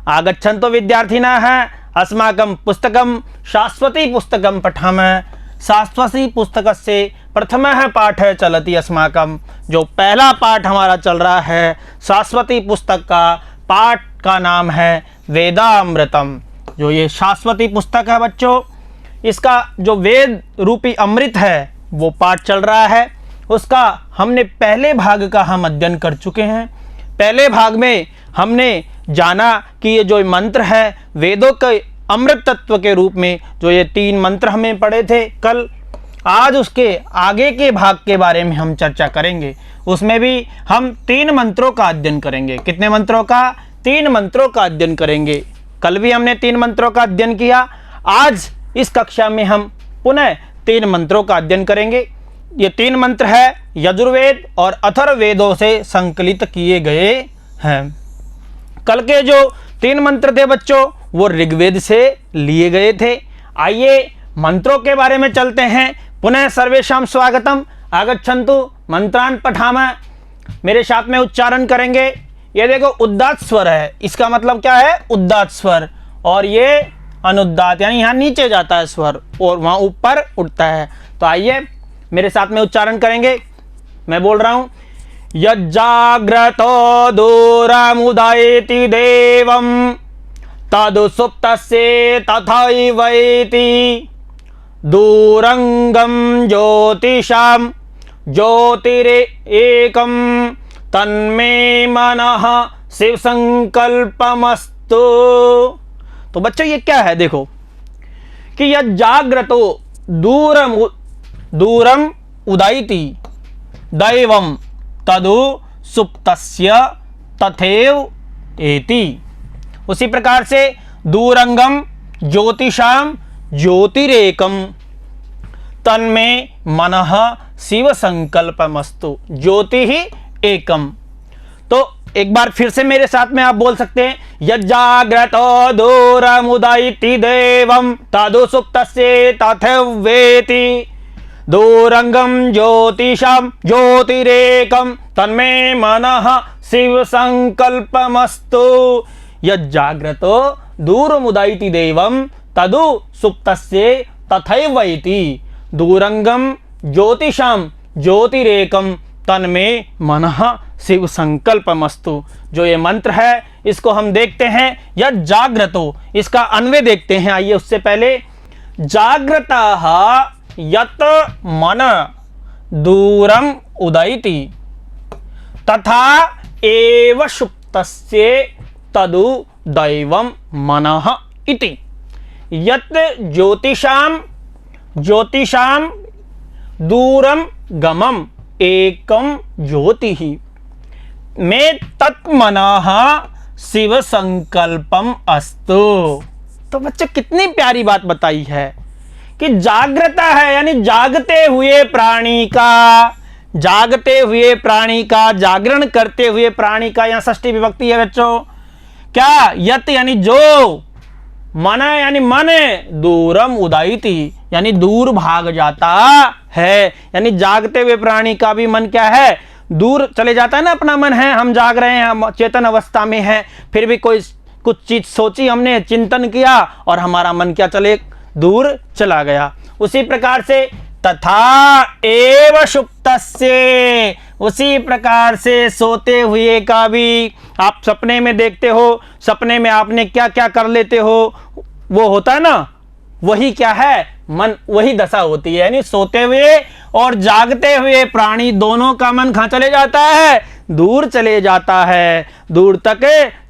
आगच्छन्तु विद्यार्थिनः अस्माकं पुस्तकं शाश्वती पुस्तकं पठामः। शाश्वती पुस्तकस्य प्रथमः पाठः चलति अस्माकं। जो पहला पाठ हमारा चल रहा है शाश्वती पुस्तक का, पाठ का नाम है वेदामृतम। जो ये शाश्वती पुस्तक है बच्चों, इसका जो वेद रूपी अमृत है वो पाठ चल रहा है। उसका हमने पहले भाग का हम अध्ययन कर चुके हैं। पहले भाग में हमने जाना कि ये जो मंत्र है वेदों के अमृत तत्व के रूप में, जो ये 3 मंत्र हमें पढ़े थे कल, आज उसके आगे के भाग के बारे में हम चर्चा करेंगे। उसमें भी हम 3 मंत्रों का अध्ययन करेंगे। कितने मंत्रों का? 3 मंत्रों का अध्ययन करेंगे। कल भी हमने 3 मंत्रों का अध्ययन किया। आज इस कक्षा में हम पुनः 3 मंत्रों का अध्ययन करेंगे। ये 3 मंत्र है यजुर्वेद और अथर्ववेदों से संकलित किए गए हैं। कल के जो 3 मंत्र थे बच्चों वो ऋग्वेद से लिए गए थे। आइए मंत्रों के बारे में चलते हैं। पुनः सर्वेषां स्वागतम। आगच्छन्तु मंत्रान् पठामः। मेरे साथ में उच्चारण करेंगे। ये देखो उदात्त स्वर है, इसका मतलब क्या है? उदात्त स्वर। और ये अनुदात यानी यहाँ नीचे जाता है स्वर और वहाँ ऊपर उठता है। तो आइए मेरे साथ में उच्चारण करेंगे। मैं बोल रहा हूँ यज्जाग्रतो दूरमुदयति देवं तदुसुप्तस्य तथैवैति दूरंगम ज्योतिषां ज्योतिरेकं तन्मे मनः शिव संकल्पमस्तु। तो बच्चों ये क्या है? देखो कि यज्जाग्रतो दूरम उदयति दैवं तदु सुप्तस्य तथैव एति। उसी प्रकार से दूरंगम ज्योतिषाम ज्योतिरेकम तन्मे मनः शिव संकल्पमस्तु। ज्योति ही एकम। तो एक बार फिर से मेरे साथ में आप बोल सकते हैं यज्जाग्रतो दूरमुदयति देवं तदु सुप्तस्य तथैवेति दूरंगम ज्योतिषां ज्योतिरेकं तन्मे मनः शिव संकल्पमस्तु। यज्जाग्रतो दूरमुदयति देवं तदु सुप्तस्य तथैवैति दूरंगम ज्योतिषां ज्योतिरेकं तन्मे मनः शिव संकल्पमस्तु। जो ये मंत्र है इसको हम देखते हैं यज्जाग्रतो। इसका अन्वय देखते हैं। आइए उससे पहले जाग्रतः यत मन दूरम उदयति तथा एव सुप्तस्य तदु दैवं मनः इति। यत ज्योतिषां दूरम गमम एकम ज्योतिः मे तत्मनः शिव संकल्पम अस्तु। तो बच्चे कितनी प्यारी बात बताई है कि जागृता है यानी जागते हुए प्राणी का, जागरण करते हुए प्राणी का। यहाँ षष्ठी विभक्ति है बच्चों। क्या? यत यानी जो, मन यानी मन, दूरम उदयति यानी दूर भाग जाता है। यानी जागते हुए प्राणी का भी मन क्या है? दूर चले जाता है ना। अपना मन है, हम जाग रहे हैं, हम चेतन अवस्था में हैं, फिर भी कोई कुछ चीज सोची हमने, चिंतन किया और हमारा मन क्या चले दूर चला गया। उसी प्रकार से तथा एव सुप्तस्य, उसी प्रकार से सोते हुए का भी। आप सपने में देखते हो, सपने में आपने क्या क्या कर लेते हो, वो होता है ना, वही क्या है? मन, वही दशा होती है। यानी सोते हुए और जागते हुए प्राणी दोनों का मन कहाँ चले जाता है? दूर चले जाता है, दूर तक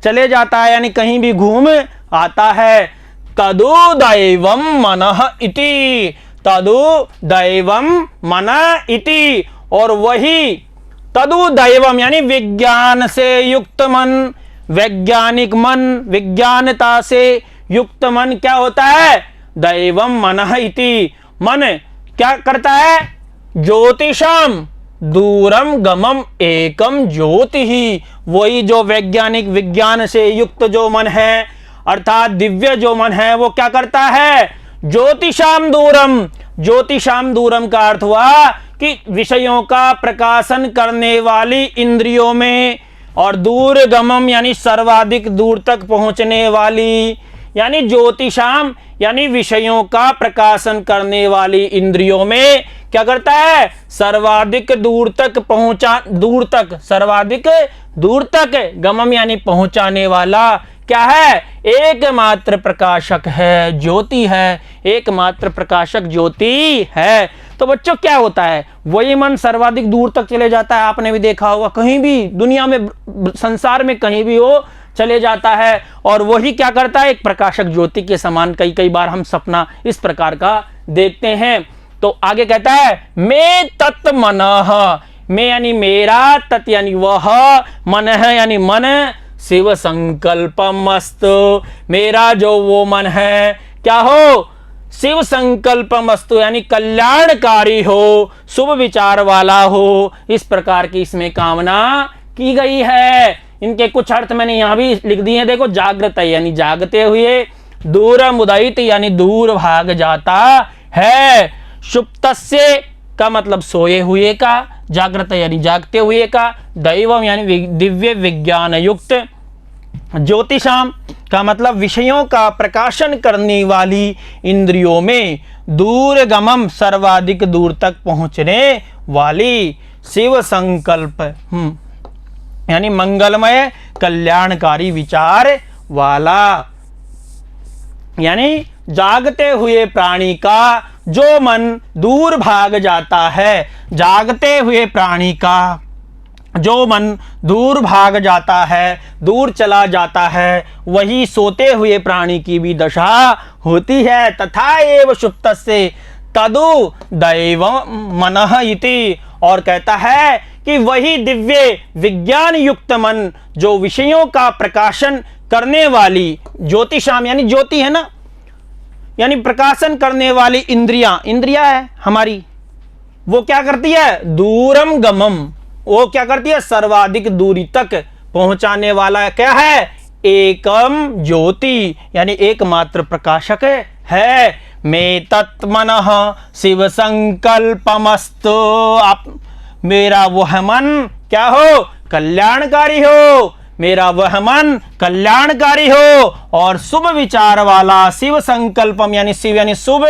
चले जाता है, यानी कहीं भी घूम आता है। तदु दैवं मनः इति, तदु दैवं मनः इति। और वही तदु दैवम यानी विज्ञान से युक्त मन, वैज्ञानिक मन, विज्ञानता से युक्त मन क्या होता है? दैवम मनः इति। मन क्या करता है? ज्योतिषाम दूरम गमम एकम ज्योति ही। वही जो वैज्ञानिक विज्ञान से युक्त जो मन है अर्थात दिव्य जो मन है वो क्या करता है? ज्योतिषाम दूरम। ज्योतिषाम दूरम का अर्थ हुआ कि विषयों का प्रकाशन करने वाली इंद्रियों में और दूरगमम यानी सर्वाधिक दूर तक पहुंचने वाली, यानी ज्योतिषाम यानी विषयों का प्रकाशन करने वाली इंद्रियों में क्या करता है, सर्वाधिक दूर तक पहुंचा, दूर तक, सर्वाधिक दूर तक, गमम यानी पहुंचाने वाला क्या है, एकमात्र प्रकाशक है, ज्योति है, एकमात्र प्रकाशक ज्योति है। तो बच्चों क्या होता है, वही मन सर्वाधिक दूर तक चले जाता है। आपने भी देखा होगा, कहीं भी दुनिया में, संसार में कहीं भी हो चले जाता है, और वही क्या करता है, एक प्रकाशक ज्योति के समान। कई कई बार हम सपना इस प्रकार का देखते हैं। तो आगे कहता है मैं तत् मनः, मैं यानी मेरा, तत् यानी वह, मन है यानी मन, शिव संकल्पमस्तु, मेरा जो वो मन है क्या हो, शिव संकल्पमस्तु यानी कल्याणकारी हो, शुभ विचार वाला हो, इस प्रकार की इसमें कामना की गई है। इनके कुछ अर्थ मैंने यहां भी लिख दिए हैं, देखो, जागृत यानी जागते हुए, दूरम उदयित यानी दूर भाग जाता है, सुप्तस्य का मतलब सोए हुए का, जागृत यानी जागते हुए का, दैवम यानी दिव्य विज्ञान युक्त, ज्योतिषाम का मतलब विषयों का प्रकाशन करने वाली इंद्रियों में, दूरगमम सर्वाधिक दूर तक पहुंचने वाली, शिव संकल्प यानी मंगलमय कल्याणकारी विचार वाला, यानी जागते हुए प्राणी का जो मन दूर भाग जाता है, जागते हुए प्राणी का जो मन दूर भाग जाता है, दूर चला जाता है, वही सोते हुए प्राणी की भी दशा होती है। तथा एव सुप्तस्य तदु दैव मनः इति, और कहता है कि वही दिव्य विज्ञान युक्त मन, जो विषयों का प्रकाशन करने वाली, ज्योतिषाम यानी ज्योति है ना, यानी प्रकाशन करने वाली इंद्रियां है हमारी, वो क्या करती है, दूरम गमम, वो क्या करती है, सर्वाधिक दूरी तक पहुंचाने वाला क्या है, एकम ज्योति यानी एकमात्र प्रकाशक है। मैं तत्मनः शिव संकल्पमस्तु, आप मेरा वह मन क्या हो, कल्याणकारी हो, मेरा वह मन कल्याणकारी हो और शुभ विचार वाला, शिव संकल्पम यानी शिव यानी शुभ,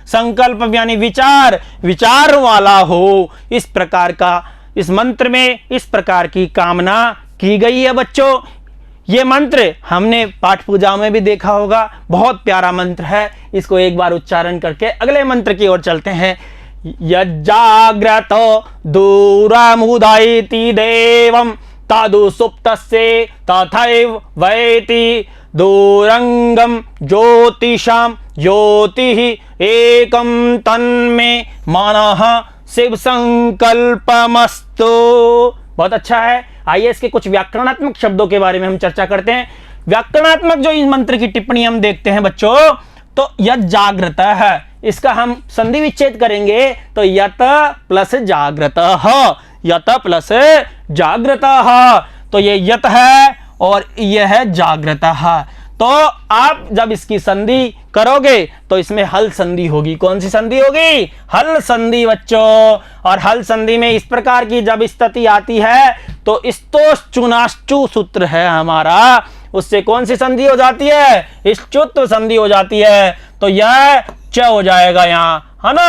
संकल्पम यानी विचार, विचार वाला हो। इस प्रकार का इस मंत्र में इस प्रकार की कामना की गई है। बच्चों, ये मंत्र हमने पाठ पूजा में भी देखा होगा, बहुत प्यारा मंत्र है। इसको एक बार उच्चारण करके अगले मंत्र की ओर चलते हैं। यज्जाग्रत दूरमुदयति देवं तदु सुप्तस्य तथैव वैति दूरंगम ज्योतिषाम ज्योतिः एकं तन्मे मनः शिव संकल्पमस्तु। बहुत अच्छा है। आइए इसके कुछ व्याकरणात्मक शब्दों के बारे में हम चर्चा करते हैं। व्याकरणात्मक जो इस मंत्र की टिप्पणी हम देखते हैं बच्चों, तो यत जागृत है, इसका हम संधि विच्छेद करेंगे तो यत प्लस जागृत, यत प्लस जागृत, तो ये यत है और यह है जागृत। तो आप जब इसकी संधि करोगे तो इसमें हल संधि होगी। कौन सी संधि होगी? हल संधि बच्चों। और हल संधि में इस प्रकार की जब स्थिति आती है तो स्तोश्चुनाश्चु सूत्र है हमारा, उससे कौन सी संधि हो जाती है? स्तुत्व संधि हो जाती है। तो यह च हो जाएगा यहाँ, है ना,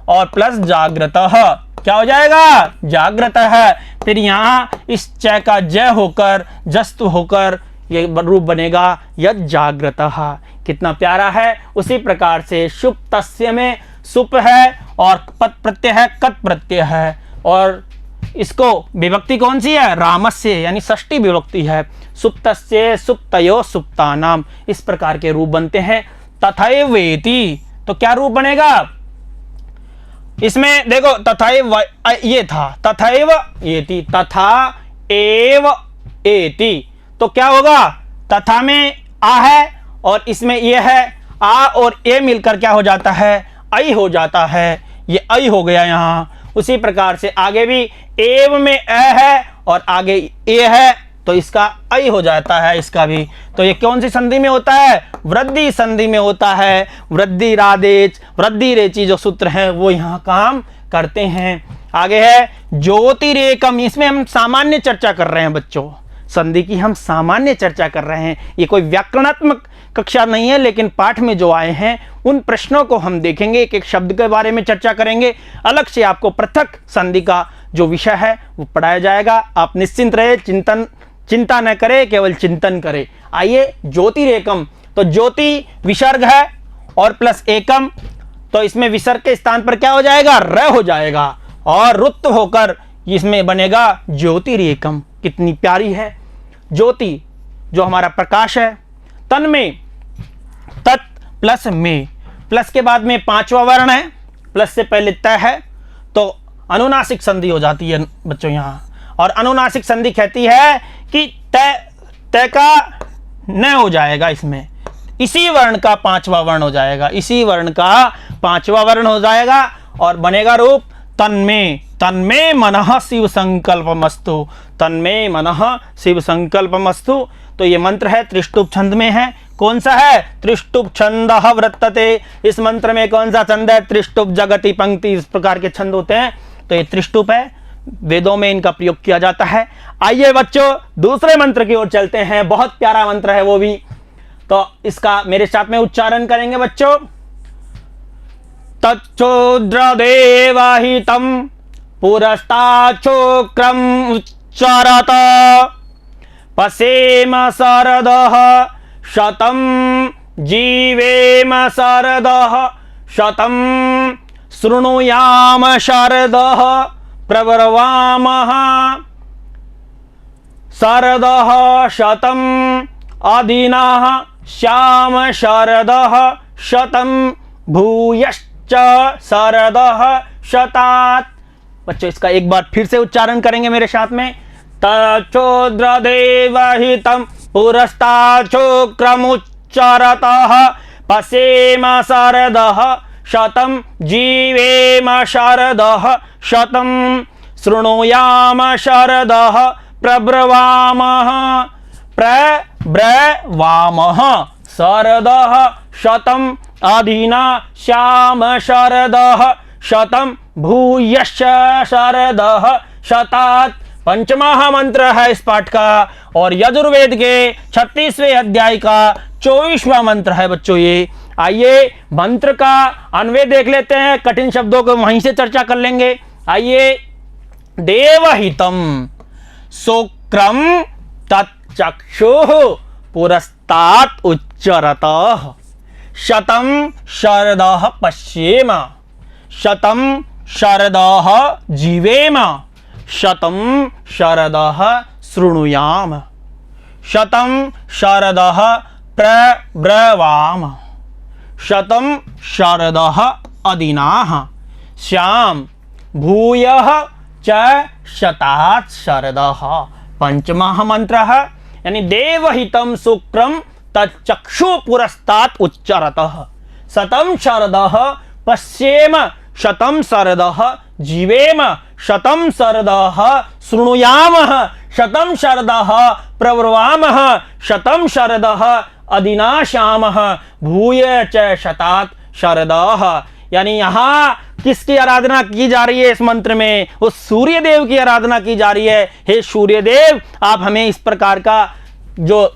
और प्लस जागृत क्या हो जाएगा? जागृत है। फिर यहाँ इस च का ज होकर जस्त होकर ये रूप बनेगा यद जागृत। कितना प्यारा है। उसी प्रकार से शुभ तस्य में सुप है और पद प्रत्यय है, कत प्रत्यय है, और इसको विभक्ति कौन सी है? रामस्य, यानी षष्ठी विभक्ति है। सुप्तस्य सुप्तयो सुप्तानाम, इस प्रकार के रूप बनते हैं। तथैवेति, तो क्या रूप बनेगा इसमें? देखो तथैव ये था, तथैव एति, तथा एव एति, तो क्या होगा? तथा में आ है और इसमें ये है, आ और ए मिलकर क्या हो जाता है? ऐ हो जाता है। ये ऐ हो गया यहाँ। उसी प्रकार से आगे भी एव में ए है और आगे ए है, तो इसका ऐ हो जाता है इसका भी। तो ये कौन सी संधि में होता है? वृद्धि संधि में होता है। वृद्धि रादेच, वृद्धि रेची जो सूत्र हैं वो यहाँ काम करते हैं। आगे है ज्योतिरेकम, इसमें हम सामान्य चर्चा कर रहे हैं बच्चों, संधि की हम सामान्य चर्चा कर रहे हैं। ये कोई व्याकरणात्मक कक्षा नहीं है, लेकिन पाठ में जो आए हैं उन प्रश्नों को हम देखेंगे, एक एक शब्द के बारे में चर्चा करेंगे। अलग से आपको पृथक संधि का जो विषय है वो पढ़ाया जाएगा। आप निश्चिंत रहे, चिंता न करें, केवल चिंतन करें। आइए, ज्योतिरेकम, तो ज्योति विसर्ग है और प्लस एकम, तो इसमें विसर्ग के स्थान पर क्या हो जाएगा, र हो जाएगा और रुत होकर इसमें बनेगा ज्योतिरेकम। कितनी प्यारी है ज्योति, जो हमारा प्रकाश है। तन्मय, तत् प्लस में, प्लस के बाद में पांचवा वर्ण है, प्लस से पहले त है, तो अनुनासिक संधि हो जाती है बच्चों यहाँ। और अनुनासिक संधि कहती है कि त का न हो जाएगा, इसमें इसी वर्ण का पांचवा वर्ण हो जाएगा, इसी वर्ण का पांचवा वर्ण हो जाएगा और बनेगा रूप तन्मय। तन्मय मनः शिव संकल्पमस्तु, तन्मय मनः शिव संकल्पमस्तु। तो ये मंत्र है, त्रिष्टुप छंद में है। कौन सा है, त्रिष्टुप छंद वर्तते। इस मंत्र में कौन सा छंद है, त्रिष्टुप जगति पंक्ति, इस प्रकार के छंद होते हैं, तो ये त्रिष्टुप है, वेदों में इनका प्रयोग किया जाता है। आइए बच्चों, दूसरे मंत्र की ओर चलते हैं। बहुत प्यारा मंत्र है वो भी, तो इसका मेरे साथ में उच्चारण करेंगे बच्चों। तच्चोद्रदेवाहितं पुरस्ताच्छोक्रम उच्चारत पसेम शरदः शतं जीवेम शरदः शतं शृणुयाम शरदः प्रब्रवामः शरदः शतं अधीनाः श्याम शरदः शतं भूयश्च शरदः शतात्। बच्चों, इसका एक बार फिर से उच्चारण करेंगे मेरे साथ में। तच्चोद्रदेवहितं पुरस्ताच्छोक्रमुच्चारतः पसेम शरदः शतं जीवेम शरदः शतं शृणुयाम शरदः प्रब्रवामः प्रब्रवामः शरदः शतं अधीना श्याम शरदः शतं भूयश्च शरदः शतात्। पंचमा मंत्र है इस पाठ का और यजुर्वेद के 36वें अध्याय का 24वां मंत्र है बच्चों ये। आइए मंत्र का अन्वय देख लेते हैं, कठिन शब्दों को वहीं से चर्चा कर लेंगे। आइए, देवहितम शुक्रम तच्चक्षुः पुरस्तात् उच्चरतः शतं शरदः पश्येम शतं शरदः जीवेम शतं शरदः शृणुयाम शतं शरदः प्रब्रवाम शतं शरदः अधीनाः श्याम भूयः च शतात् शरदः। पंचमः मंत्रः यानी देवहितं शुक्रम तच्चक्षु पुरस्तात् उच्चरतः शतं शरदः पश्येम शतं शरदः जीवेम शतं शरदः शृणुयामः शतं शरदः प्रब्रवामः शतं शरदः अधीनाश्यामः भूय च शतात् शरदः। यानी यहाँ किसकी आराधना की जा रही है इस मंत्र में, उस सूर्य देव की आराधना की जा रही है। हे सूर्य देव, आप हमें इस प्रकार का जो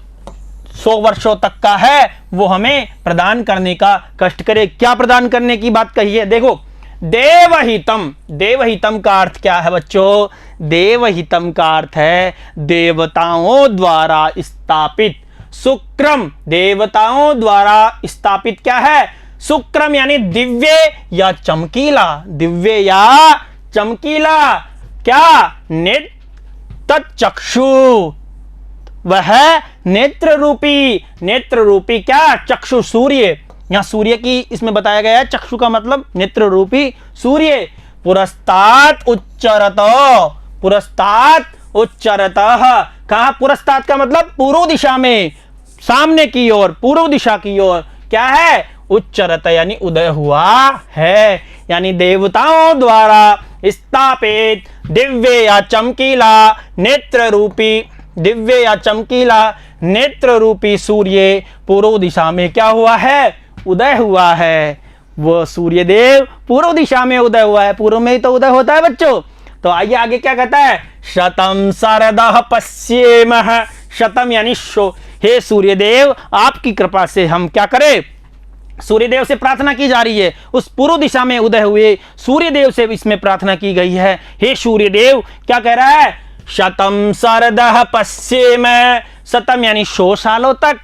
100 वर्षों तक का है वो हमें प्रदान करने का कष्ट करे। क्या प्रदान करने की बात कही है, देखो देवहितम, देवहितम का अर्थ क्या है बच्चों, देवहितम का अर्थ है देवताओं द्वारा स्थापित। शुक्रम देवताओं द्वारा स्थापित क्या है, शुक्रम यानी दिव्य या चमकीला, दिव्य या चमकीला। क्या तच्चक्षु वह नेत्र रूपी, नेत्र रूपी क्या चक्षु सूर्य। यहां सूर्य की इसमें बताया गया है, चक्षु का मतलब नेत्र रूपी सूर्य। पुरस्तात् उच्चरत, पुरस्तात् उच्चरतः, कहा पुरस्तात् का मतलब पूर्व दिशा में, सामने की ओर, पूर्व दिशा की ओर क्या है, उच्चरत यानी उदय हुआ है। यानी देवताओं द्वारा स्थापित दिव्य या चमकीला नेत्र रूपी, दिव्य या चमकीला नेत्र रूपी सूर्य पूर्व दिशा में क्या हुआ है, उदय हुआ है। वो सूर्य देव पूर्व दिशा में उदय हुआ है, पूर्व में ही तो उदय होता है बच्चों। तो आइए आगे क्या कहता है, शतम शरदः पश्येमः, शतम यानी शो, हे सूर्यदेव आपकी कृपा से हम क्या करें, सूर्यदेव से प्रार्थना की जा रही है, उस पूर्व दिशा में उदय हुए सूर्यदेव से इसमें प्रार्थना की गई है। हे सूर्यदेव क्या कह रहा है, शतम शरदः पश्येमः, शतम यानी 100 सालों तक,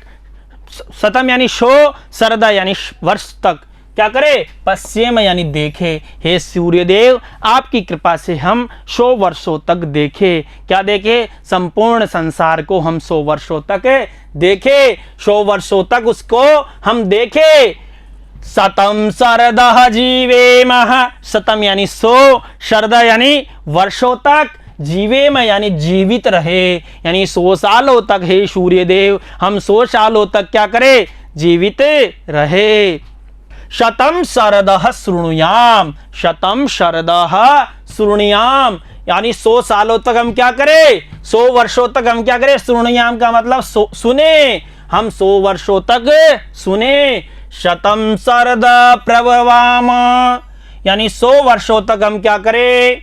शतम यानी 100, शरदा यानी वर्ष तक क्या करे, पश्चिम यानी देखे। हे सूर्यदेव आपकी कृपा से हम 100 वर्षों तक देखे, क्या देखे, संपूर्ण संसार को हम 100 वर्षों तक देखे, 100 वर्षों तक उसको हम देखे। शतम शरदः जीवेमः, शतम यानी 100, शरदा यानी वर्षों तक, जीवेम यानी जीवित रहे, यानी 100 सालों तक हे सूर्यदेव हम 100 सालों तक क्या करें, जीवित रहे। शतम शरदः शृणुयाम, शतम शरदः शृणुयाम यानी 100 सालों तक हम क्या करें, 100 वर्षों तक हम क्या करें, शृणुयाम का मतलब सुने, हम 100 वर्षों तक सुने। शतम शरद प्रभवाम यानी 100 वर्षों तक हम क्या करें,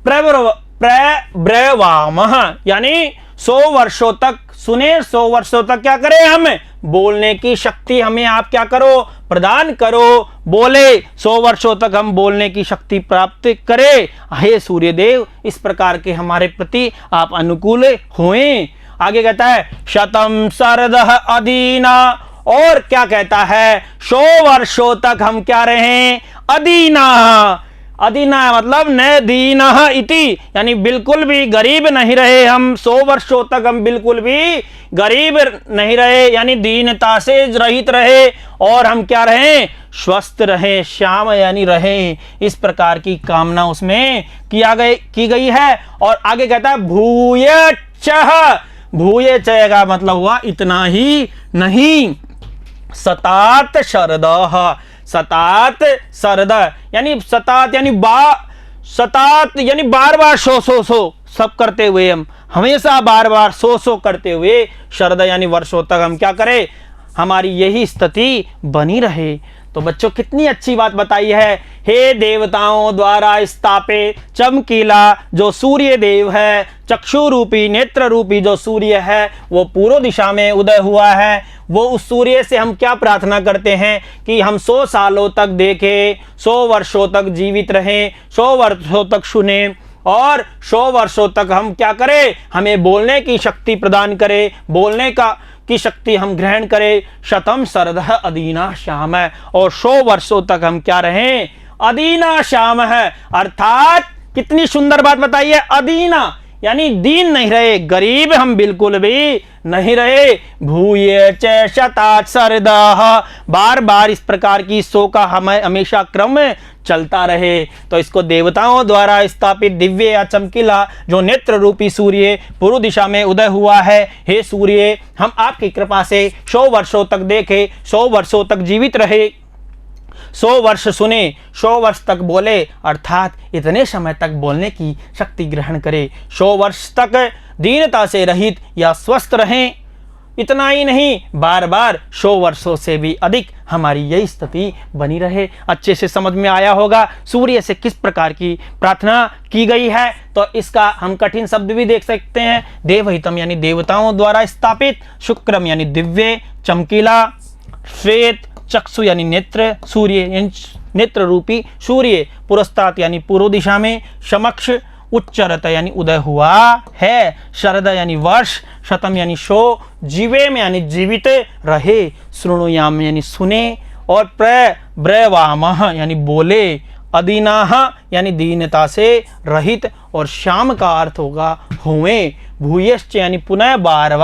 प्रब्रवाम यानी 100 वर्षों तक सुने, 100 वर्षों तक क्या करें, हम बोलने की शक्ति हमें आप क्या करो, प्रदान करो, बोले 100 वर्षों तक हम बोलने की शक्ति प्राप्त करें। हे सूर्यदेव इस प्रकार के हमारे प्रति आप अनुकूल हुए। आगे कहता है शतम शरदः अदीना, और क्या कहता है, 100 वर्षों तक हम क्या रहे, अदीना, अदीना मतलब न दीनः इति यानी बिल्कुल भी गरीब नहीं रहे हम, 100 वर्षों तक हम बिल्कुल भी गरीब नहीं रहे, यानी दीनता से रहित रहे, और हम क्या रहे, स्वस्थ रहे, श्याम यानी रहे। इस प्रकार की कामना उसमें की गई है। और आगे कहता है भूयश्चः, भूयश्च का मतलब हुआ इतना ही नहीं, शतात शरदः, शतात शरद यानी शतात यानी शतात यानी बार बार 100 सब करते हुए, हम हमेशा बार बार 100 करते हुए, शरद यानी वर्षों तक हम क्या करें, हमारी यही स्थिति बनी रहे। तो बच्चों कितनी अच्छी बात बताई है, हे देवताओं द्वारा स्थापित चमकीला जो सूर्य देव है, चक्षु रूपी नेत्र रूपी जो सूर्य है वो पूर्व दिशा में उदय हुआ है, वो उस सूर्य से हम क्या प्रार्थना करते हैं कि हम 100 सालों तक देखें, 100 वर्षों तक जीवित रहें, 100 वर्षों तक सुने, और 100 वर्षों तक हम क्या करें, हमें बोलने की शक्ति प्रदान करे, बोलने की शक्ति हम ग्रहण करें। शतम शरदः अदीना श्याम, और 100 वर्षों तक हम क्या रहें, अदीना श्याम है। अर्थात कितनी सुंदर बात बताई है, अदीना यानी दीन नहीं रहे, गरीब हम बिल्कुल भी नहीं रहे। भूये च शतात शरदः, बार बार इस प्रकार की 100 का हमें हमेशा क्रम चलता रहे। तो इसको देवताओं द्वारा स्थापित दिव्य या चमकीला जो नेत्र रूपी सूर्य पूर्व दिशा में उदय हुआ है, हे सूर्य हम आपकी कृपा से 100 वर्षों तक देखे, 100 वर्षों तक जीवित रहे, 100 वर्ष सुने, 100 वर्ष तक बोले, अर्थात इतने समय तक बोलने की शक्ति ग्रहण करे, 100 वर्ष तक दीनता से रहित या स्वस्थ रहें। इतना ही नहीं, बार बार 100 वर्षों से भी अधिक हमारी यही स्थिति बनी रहे। अच्छे से समझ में आया होगा सूर्य से किस प्रकार की प्रार्थना की गई है। तो इसका हम कठिन शब्द भी देख सकते हैं, देवहितम यानी देवताओं द्वारा स्थापित, शुक्रम यानी दिव्य चमकीला, श्वेत चक्षु यानी नेत्र, सूर्य नेत्र रूपी सूर्य, पुरस्तात यानी पूर्व दिशा में, समक्ष उच्चरत यानी उदय हुआ है, शरद यानी वर्ष, शतम यानी 100, जीवेम यानी जीवित रहे, शृणुयाम यानी सुने, और प्रब्रवामः यानी बोले, अदीनाः यानी दीनता से रहित, और श्याम का अर्थ होगा हुए, भूयश्च यानी पुनः बार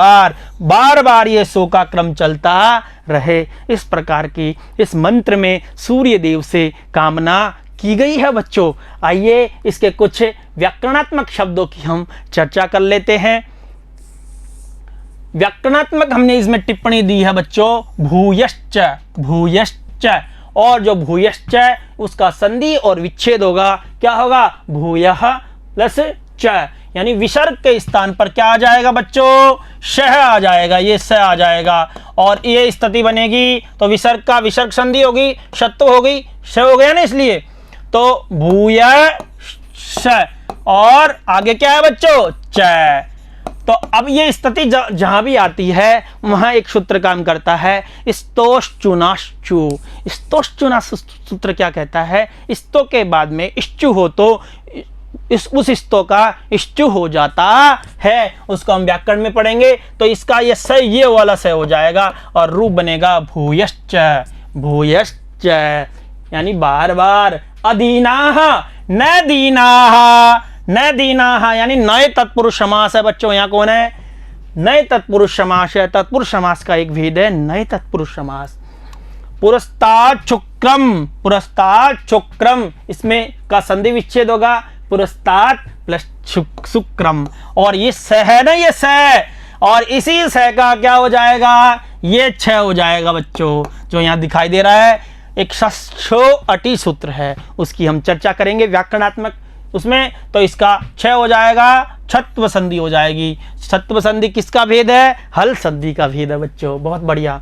बार ये 100 का क्रम चलता रहे। इस प्रकार की इस मंत्र में सूर्य देव से कामना की गई है। बच्चों आइए इसके कुछ व्याकरणात्मक शब्दों की हम चर्चा कर लेते हैं। व्याकरणात्मक हमने इसमें टिप्पणी दी है बच्चों, भूयश्च, भूयश्च, और जो भूयश्च उसका संधि और विच्छेद होगा, क्या होगा, भूयः प्लस च, यानी विसर्ग के स्थान पर क्या आ जाएगा बच्चों, शह आ जाएगा, ये स आ जाएगा, और ये स्थिति बनेगी तो विसर्ग का विसर्ग संधि होगी, शत्व हो गई, श हो गया ना, इसलिए तो भूय श, और आगे क्या है बच्चों, च। तो अब ये स्थिति जहां भी आती है वहां एक सूत्र काम करता है, स्तोश्चुनाश्चु। स्तोश्चुनाश्चु सूत्र क्या कहता है, स्तो के बाद में इश्चु हो तो उस स्तो का इश्चु हो जाता है, उसको हम व्याकरण में पढ़ेंगे। तो इसका ये स, ये वाला स हो जाएगा और रूप बनेगा भूयश्च। भूयश्च यानी बार बार। अधीनाः न दीनाः, न दीनाः यानी नए तत्पुरुष समास है बच्चों। यहाँ कौन है, नए तत्पुरुष समास है। तत्पुरुष समास का एक भेद है नए तत्पुरुष समास। पुरस्तात् शुक्रम, पुरस्तात् शुक्रम, इसमें का संधि विच्छेद होगा, पुरस्तात् प्लस शुक्रम। और ये स है ना, ये स, और इसी स का क्या हो जाएगा, ये छ हो जाएगा बच्चों, जो यहाँ दिखाई दे रहा है। एक षष्ठो अटी सूत्र है, उसकी हम चर्चा करेंगे व्याकरणात्मक उसमें। तो इसका छ हो जाएगा, छत्व संधि हो जाएगी। छत्व संधि किसका भेद है, हल संधि का भेद है बच्चों, बहुत बढ़िया।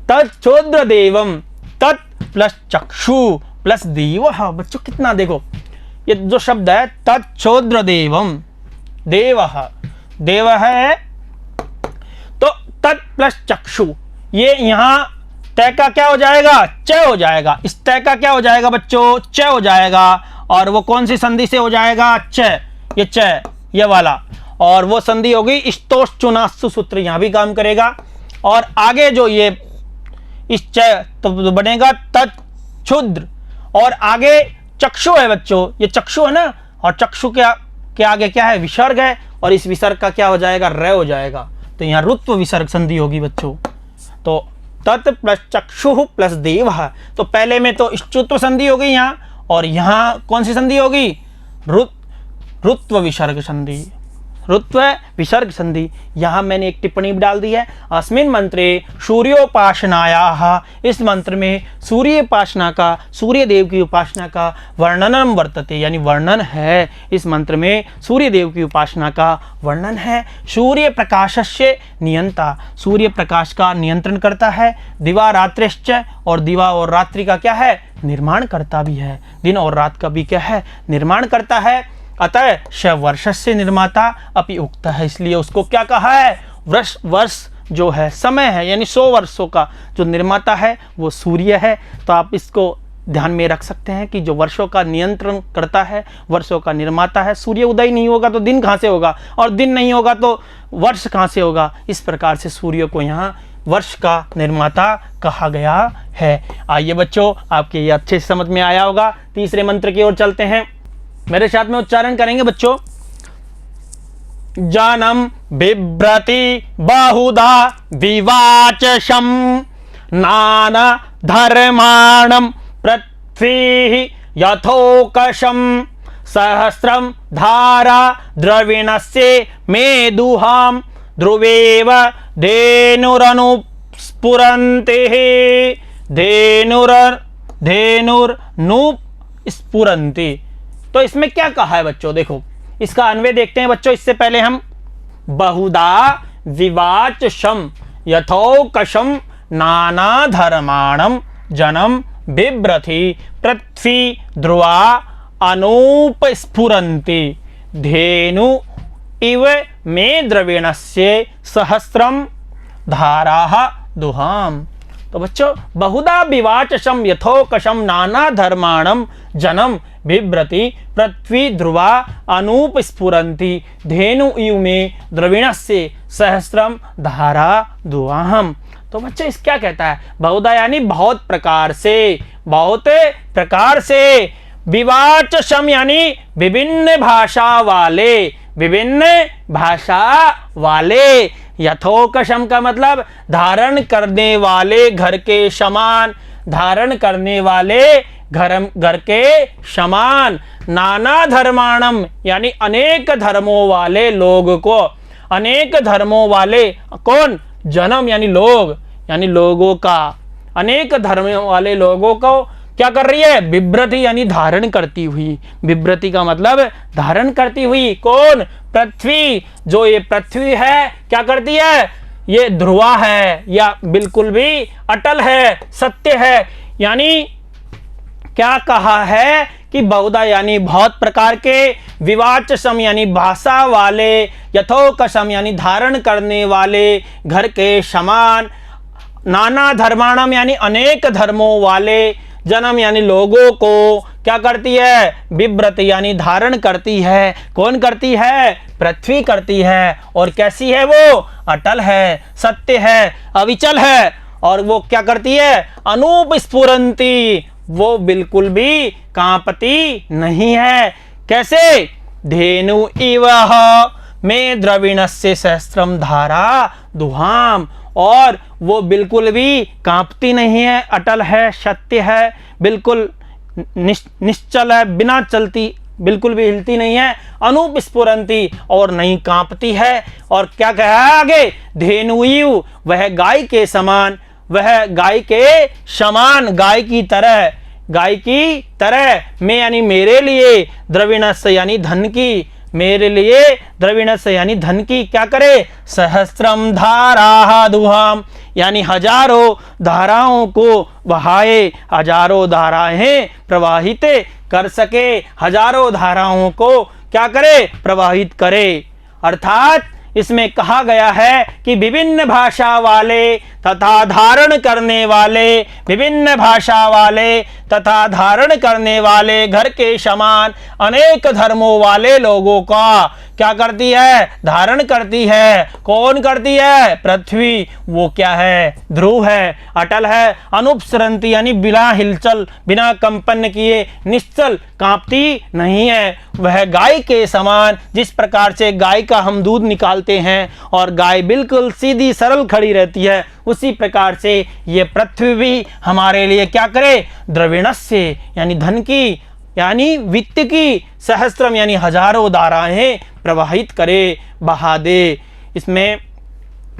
तच्छोद्र देवम, तत् प्लस चक्षु प्लस देव। हाँ बच्चों कितना, देखो ये जो शब्द है तच्छोद्र देवम, देव, देव है तो तत् प्लस चक्षु, ये यहाँ तय का क्या हो जाएगा, च हो जाएगा। इस तय का क्या हो जाएगा बच्चों, च हो जाएगा। और वो कौन सी संधि से हो जाएगा, च, ये च, ये वाला। और वो संधि होगी स्तोश्चुनाश्चु सूत्र, यहां भी काम करेगा। और आगे जो ये इस च तो बनेगा तच्छुद्र, और आगे चक्षु है बच्चों, ये चक्षु है ना, और चक्षु के आगे क्या है, विसर्ग है, और इस विसर्ग का क्या हो जाएगा, र हो जाएगा। तो यहाँ रुत्व विसर्ग संधि होगी बच्चों। तो तत् प्लस चक्षु प्लस देव, तो पहले में तो इष्टुत्व संधि होगी यहाँ, और यहाँ कौन सी संधि होगी, रुत्व विसर्ग संधि, रुत्व विसर्ग संधि। यहाँ मैंने एक टिप्पणी भी डाल दी है, अस्मिन् मंत्रे सूर्योपासनायाः, इस मंत्र में सूर्य उपासना का, सूर्य देव की उपासना का वर्णनम वर्तते, यानी वर्णन है। इस मंत्र में सूर्य देव की उपासना का वर्णन है। सूर्य प्रकाशस्य नियंता, सूर्य प्रकाश का नियंत्रण करता है। दिवा रात्रिश्च, और दिवा और रात्रि का क्या है, निर्माण करता भी है। दिन और रात का भी क्या है, निर्माण करता है। अतः श वर्षस्य निर्माता अपि उक्त है, इसलिए उसको क्या कहा है, वर्ष जो है समय है, यानी 100 वर्षों का जो निर्माता है वो सूर्य है। तो आप इसको ध्यान में रख सकते हैं कि जो वर्षों का नियंत्रण करता है, वर्षों का निर्माता है। सूर्य उदय नहीं होगा तो दिन कहाँ से होगा, और दिन नहीं होगा तो वर्ष कहाँ से होगा। इस प्रकार से सूर्य को यहाँ वर्ष का निर्माता कहा गया है। आइए बच्चों, आपके ये अच्छे से समझ में आया होगा। तीसरे मंत्र की ओर चलते हैं, मेरे साथ में उच्चारण करेंगे बच्चों। जानम बिभ्रति बहुधा विवाचशम नाना धर्माणम पृथ्वी यथोकशम सहस्रम धारा द्रविणस्य मेदुहाम ध्रुवेव धेनुरनुस्फुरन्ते, धेनुरनुस्फुरन्ति। तो इसमें क्या कहा है बच्चों, देखो इसका अन्वय देखते हैं बच्चों। इससे पहले हम बहुधा विवाचशम यथोकशम नाना धर्माणम जनम बिभ्रति पृथ्वी ध्रुवा अनुपस्फुरन्ति धेनु इव मे द्रविणस्य सहस्रम धाराः दुहाम। तो बच्चों बहुधा विवाचशम यथोकशम नाना धर्माणम जनम बिभ्रति पृथ्वी ध्रुवा अनुपस्फुरन्ति धेनु इव में द्रविणस्य सहस्रम धारा दुहाम। तो बच्चे इस क्या कहता है, बहुधा यानी बहुत प्रकार से, बहुत प्रकार से। विवाचशम यानी विभिन्न भाषा वाले, विभिन्न भाषा वाले। यथोकशम का मतलब धारण करने वाले घर के समान, धारण करने वाले घर के समान। नाना धर्माणम यानी अनेक धर्मों वाले लोग को, अनेक धर्मों वाले कौन, जन्म यानी लोग, यानी लोगों का, अनेक धर्मों वाले लोगों को क्या कर रही है, बिभ्रति यानी धारण करती हुई। बिभ्रति का मतलब धारण करती हुई। कौन, पृथ्वी। जो ये पृथ्वी है क्या करती है, ये ध्रुवा है या बिल्कुल भी अटल है, सत्य है। यानी क्या कहा है कि बहुधा यानी बहुत प्रकार के, विवाचसम यानी भाषा वाले, यथोकसम यानी धारण करने वाले, घर के समान, नाना धर्माणम यानी अनेक धर्मों वाले, जन्म यानी लोगों को क्या करती है, बिभ्रत यानी धारण करती है। कौन करती है, पृथ्वी करती है। और कैसी है वो, अटल है, सत्य है, अविचल है। और वो क्या करती है, अनूप स्फुरंती, वो बिल्कुल भी कांपती नहीं है। कैसे, धेनु इव में द्रविणस्य सहस्त्रम धारा दुहाम, और वो बिल्कुल भी कांपती नहीं है, अटल है, सत्य है, बिल्कुल निश्चल है, बिना चलती, बिल्कुल भी हिलती नहीं है, अनूप स्फुरंती और नहीं कांपती है। और क्या कहा आगे, धेनुयु, वह गाय के समान, वह गाय के समान, गाय की तरह, गाय की तरह, मैं यानी मेरे लिए, द्रविणस्य यानी धन की, मेरे लिए द्रविणस्य यानी धन की क्या करे, सहस्त्रम धारा दुहाम यानी हजारों धाराओं को बहाए, हजारों धाराएं प्रवाहित कर सके, हजारों धाराओं को क्या करे, प्रवाहित करे। अर्थात इसमें कहा गया है कि विभिन्न भाषा वाले तथा धारण करने वाले, विभिन्न भाषा वाले तथा धारण करने वाले, घर के समान अनेक धर्मों वाले लोगों का क्या करती है, धारण करती है। कौन करती है, पृथ्वी। वो क्या है, ध्रुव है, अटल है, अनुपसरंती यानी बिना हिलचल, बिना कंपन किए, निश्चल, कांपती नहीं है। वह गाय के समान, जिस प्रकार से गाय का हम दूध निकालते हैं और गाय बिल्कुल सीधी सरल खड़ी रहती है, उसी प्रकार से ये पृथ्वी भी हमारे लिए क्या करे, द्रविणस्य यानी धन की, यानी वित्त की, सहस्त्रम यानी हजारों धाराएं प्रवाहित करे, बहा दे। इसमें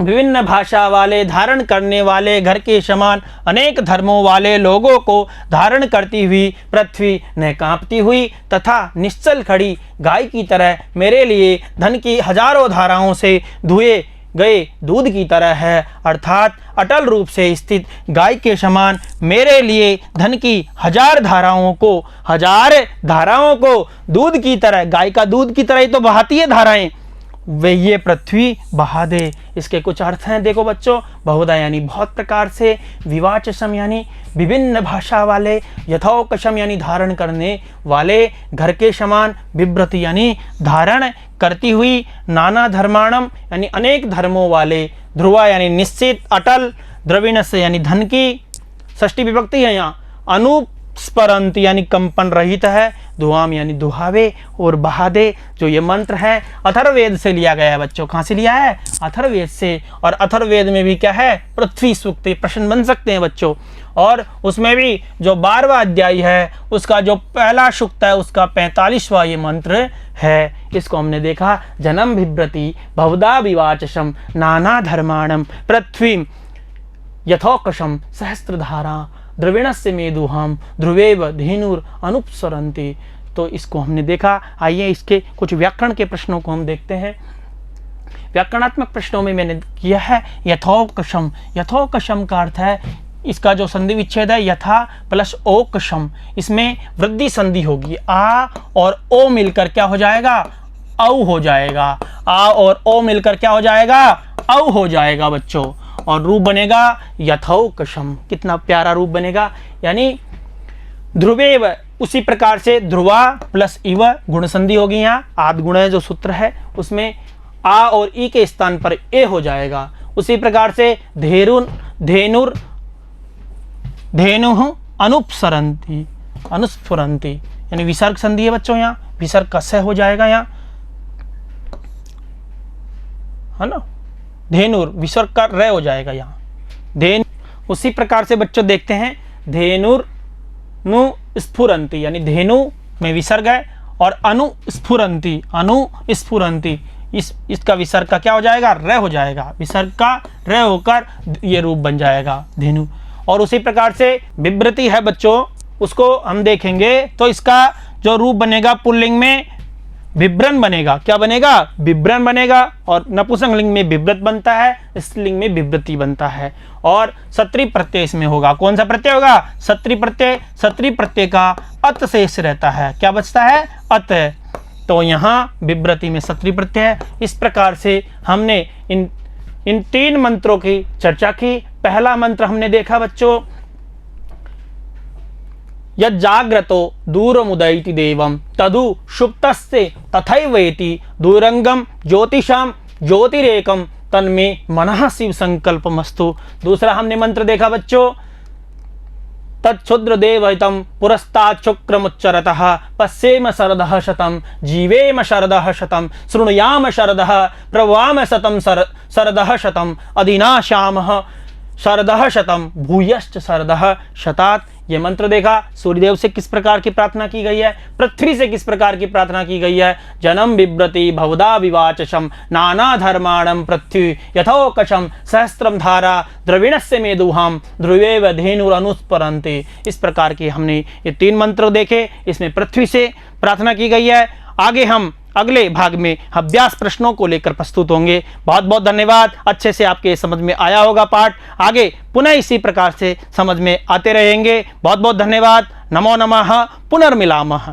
विभिन्न भाषा वाले, धारण करने वाले, घर के समान अनेक धर्मों वाले लोगों को धारण करती हुई पृथ्वी न कांपती हुई तथा निश्चल खड़ी गाय की तरह मेरे लिए धन की हजारों धाराओं से धुए गए दूध की तरह है। अर्थात अटल रूप से स्थित गाय के समान मेरे लिए धन की हजार धाराओं को दूध की तरह, गाय का दूध की तरह ही तो बहाती है धाराएं, वे ये पृथ्वी बहा दे। इसके कुछ अर्थ हैं, देखो बच्चों, बहुधा यानी बहुत प्रकार से, विवाचसम यानी विभिन्न भाषा वाले, यथोकशम यानी धारण करने वाले, घर के समान, बिभ्रत यानी धारण करती हुई, नाना धर्माणम यानी अनेक धर्मों वाले, ध्रुवा यानी निश्चित, अटल, द्रविणस्य यानी धन की, षष्ठी विभक्ति है यहाँ, अनूप स्परंत यानी कंपन रहित है, दुआम यानी दुहावे और बहादे। जो ये मंत्र है अथर्ववेद से लिया गया है बच्चों। कहाँ से लिया है, अथर्ववेद से। और अथर्ववेद में भी क्या है, पृथ्वी सूक्त, प्रश्न बन सकते हैं बच्चों। और उसमें भी जो 12वां अध्याय है उसका जो पहला सूक्त है उसका 45वां ये मंत्र है। इसको हमने देखा, जन्म बिभ्रति बहुधा विवाचसम नाना धर्माणम पृथ्वी यथोकशम सहस्त्रधारा द्रविणस्य मेदुहाम ध्रुवेव धेनुर अनुपसरंती। तो इसको हमने देखा। आइए इसके कुछ व्याकरण के प्रश्नों को हम देखते हैं। व्याकरणात्मक प्रश्नों में मैंने किया है यथोकशम। यथोकशम का अर्थ है, इसका जो संधि विच्छेद है यथा प्लस ओकशम, इसमें वृद्धि संधि होगी। आ और ओ मिलकर क्या हो जाएगा, औ हो जाएगा। आ और ओ मिलकर क्या हो जाएगा, औ हो जाएगा बच्चों। और रूप बनेगा यथोकशम। कितना प्यारा रूप बनेगा, यानी ध्रुवेव। उसी प्रकार से ध्रुवा प्लस इव गुण संधि होगी। यहाँ आद गुण जो सूत्र है उसमें आ और ई के स्थान पर ए हो जाएगा। उसी प्रकार से धेनुर धेनु अनुपसरंती अनुस्फुरंती यानी विसर्ग संधि है बच्चों। यहाँ विसर्ग कस हो जाएगा यहाँ, है ना। धेनुर विसर्ग का र हो जाएगा यहाँ धेनु। उसी प्रकार से बच्चों देखते हैं धेनुर नु स्फुरंती यानी धेनु में विसर्ग है और अनुस्फुरंती इसका विसर्ग का क्या हो जाएगा, र हो जाएगा। विसर्ग का र होकर ये रूप बन जाएगा धेनु। और उसी प्रकार से बिभ्रति है बच्चों, उसको हम देखेंगे तो इसका जो रूप बनेगा पुल्लिंग में बिभ्रन बनेगा। क्या बनेगा? बिभ्रन बनेगा। और नपुंसक लिंग में बिभ्रत बनता है, स्त्रीलिंग में बिभ्रति बनता है। और सत्री प्रत्यय इसमें होगा। कौन सा प्रत्यय होगा? सत्री प्रत्यय। सत्री प्रत्यय का अत शेष रहता है। क्या बचता है? अत। तो यहाँ बिभ्रति में सत्री प्रत्यय है। इस प्रकार से हमने इन 3 मंत्रों की चर्चा की। पहला मंत्र हमने देखा बच्चों, यज्जाग्रतो दूरमुदयति देवम तदु सुप्तस्ते तथैवेति दूरंगम ज्योतिषां ज्योतिरेकम तन्मे मनः शिव संकल्पमस्तु। दूसरा हमने मंत्र देखा बच्चों, तच्छुद्र देवहितं पुरस्तात् शुक्रमुच्चरतः पश्येम शरदः शतं जीवेम शरदः शतं शृणुयाम शरदः प्रवाम शतं शरदः शतं अधिनाश्यामः शरदः शतं भूयश्च शरदः शतात्। ये मंत्र देखा। सूर्यदेव से किस प्रकार की प्रार्थना की गई है, पृथ्वी से किस प्रकार की प्रार्थना की गई है। जनम बिभ्रति बहुधा विवाचशम नाना धर्माणम पृथ्वी यथोकशम सहस्त्रम धारा द्रविणस्य मेदुहाम ध्रुवेव धेनुरनुस्परन्ते। इस प्रकार के हमने ये 3 मंत्र देखे। इसमें पृथ्वी से प्रार्थना की गई है। आगे हम अगले भाग में अभ्यास प्रश्नों को लेकर प्रस्तुत होंगे। बहुत बहुत धन्यवाद। अच्छे से आपके समझ में आया होगा पाठ। आगे पुनः इसी प्रकार से समझ में आते रहेंगे। बहुत बहुत धन्यवाद। नमो नमः। पुनर्मिलामः।